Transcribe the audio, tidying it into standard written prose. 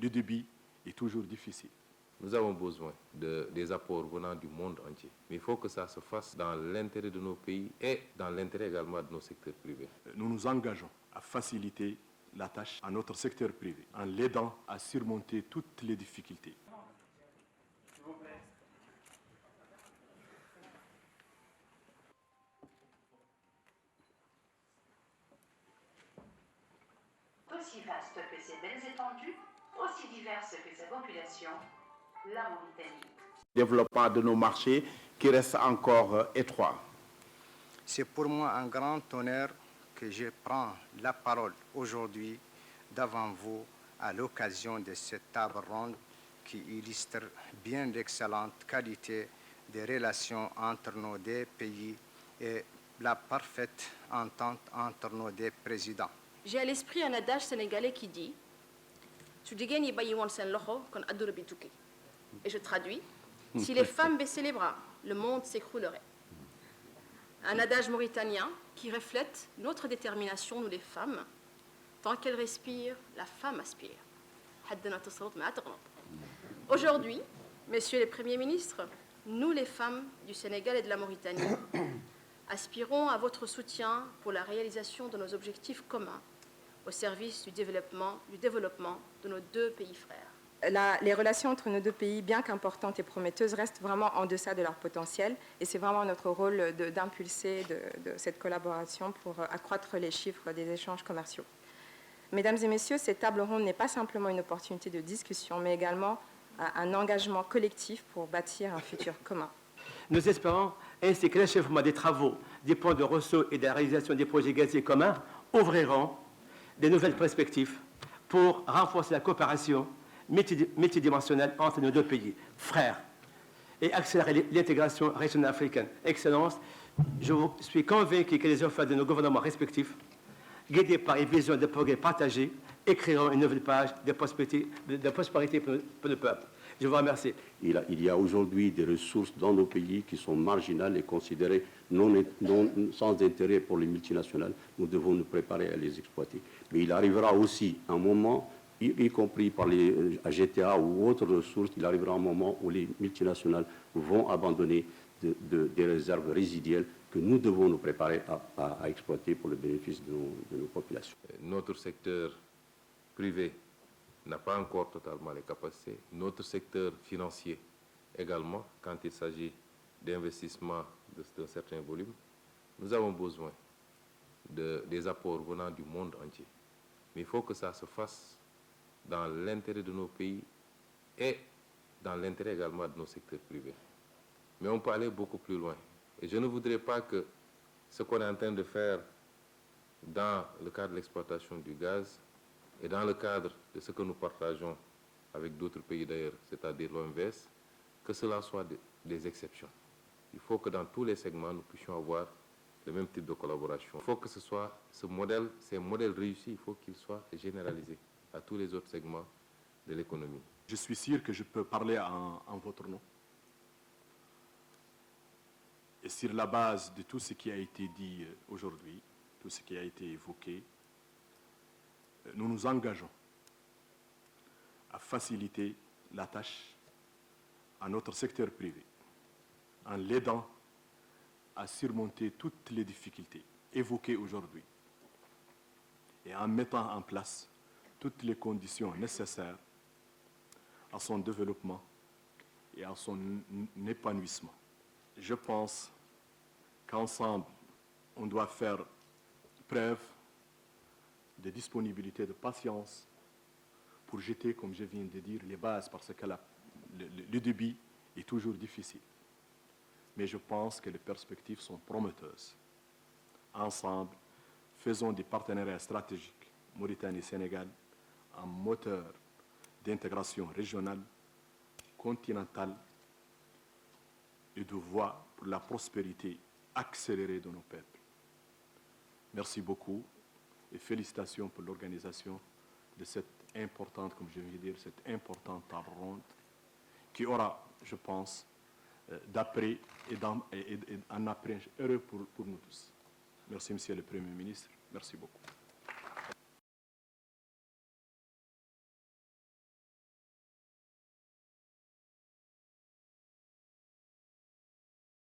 le débit est toujours difficile. Nous avons besoin des apports venant du monde entier. Mais il faut que ça se fasse dans l'intérêt de nos pays et dans l'intérêt également de nos secteurs privés. Nous nous engageons à faciliter la tâche à notre secteur privé en l'aidant à surmonter toutes les difficultés. Aussi vaste que ses belles étendues, aussi diverse que sa population, la Mauritanie. Développement de nos marchés qui reste encore étroit. C'est pour moi un grand honneur que je prends la parole aujourd'hui devant vous à l'occasion de cette table ronde qui illustre bien l'excellente qualité des relations entre nos deux pays et la parfaite entente entre nos deux présidents. J'ai à l'esprit un adage sénégalais qui dit « Et je traduis « Si les femmes baissaient les bras, le monde s'écroulerait ». Un adage mauritanien qui reflète notre détermination, nous les femmes. Tant qu'elle respire, la femme aspire. Aujourd'hui, messieurs les premiers ministres, nous les femmes du Sénégal et de la Mauritanie aspirons à votre soutien pour la réalisation de nos objectifs communs au service du développement de nos deux pays frères. Les relations entre nos deux pays, bien qu'importantes et prometteuses, restent vraiment en deçà de leur potentiel. Et c'est vraiment notre rôle d'impulser de cette collaboration pour accroître les chiffres des échanges commerciaux. Mesdames et messieurs, cette table ronde n'est pas simplement une opportunité de discussion, mais également un engagement collectif pour bâtir un futur commun. Nous espérons ainsi que l'achèvement des travaux des ponts de Rosso et de la réalisation des projets gaziers communs ouvriront des nouvelles perspectives pour renforcer la coopération multidimensionnelle entre nos deux pays, frères, et accélérer l'intégration régionale africaine. Excellences, je suis convaincu que les efforts de nos gouvernements respectifs, guidés par une vision de progrès partagé, écriront une nouvelle page de prospérité pour le peuple. Je vous remercie. Il y a aujourd'hui des ressources dans nos pays qui sont marginales et considérées sans intérêt pour les multinationales. Nous devons nous préparer à les exploiter. Mais il arrivera aussi un moment, y compris par les GTA ou autres ressources, il arrivera un moment où les multinationales vont abandonner des réserves résiduelles que nous devons nous préparer à exploiter pour le bénéfice de nos populations. Notre secteur privé n'a pas encore totalement les capacités. Notre secteur financier également, quand il s'agit d'investissements d'un certain volume, nous avons besoin des apports venant du monde entier. Mais il faut que ça se fasse dans l'intérêt de nos pays et dans l'intérêt également de nos secteurs privés. Mais on peut aller beaucoup plus loin. Et je ne voudrais pas que ce qu'on est en train de faire dans le cadre de l'exploitation du gaz et dans le cadre de ce que nous partageons avec d'autres pays d'ailleurs, c'est-à-dire l'OMVS, que cela soit des exceptions. Il faut que dans tous les segments, nous puissions avoir le même type de collaboration. Il faut que ces modèles réussis, il faut qu'ils soient généralisés à tous les autres segments de l'économie. Je suis sûr que je peux parler en votre nom. Et sur la base de tout ce qui a été dit aujourd'hui, tout ce qui a été évoqué, nous nous engageons à faciliter la tâche à notre secteur privé en l'aidant à surmonter toutes les difficultés évoquées aujourd'hui et en mettant en place toutes les conditions nécessaires à son développement et à son épanouissement. Je pense qu'ensemble, on doit faire preuve de disponibilité, de patience pour jeter, comme je viens de dire, les bases parce que le débit est toujours difficile. Mais je pense que les perspectives sont prometteuses. Ensemble, faisons des partenariats stratégiques, Mauritanie-Sénégal, un moteur d'intégration régionale, continentale et de voie pour la prospérité accélérée de nos peuples. Merci beaucoup et félicitations pour l'organisation de cette importante, comme je viens de dire, cette importante table ronde qui aura, je pense, d'après et un après heureux pour nous tous. Merci, Monsieur le Premier ministre. Merci beaucoup.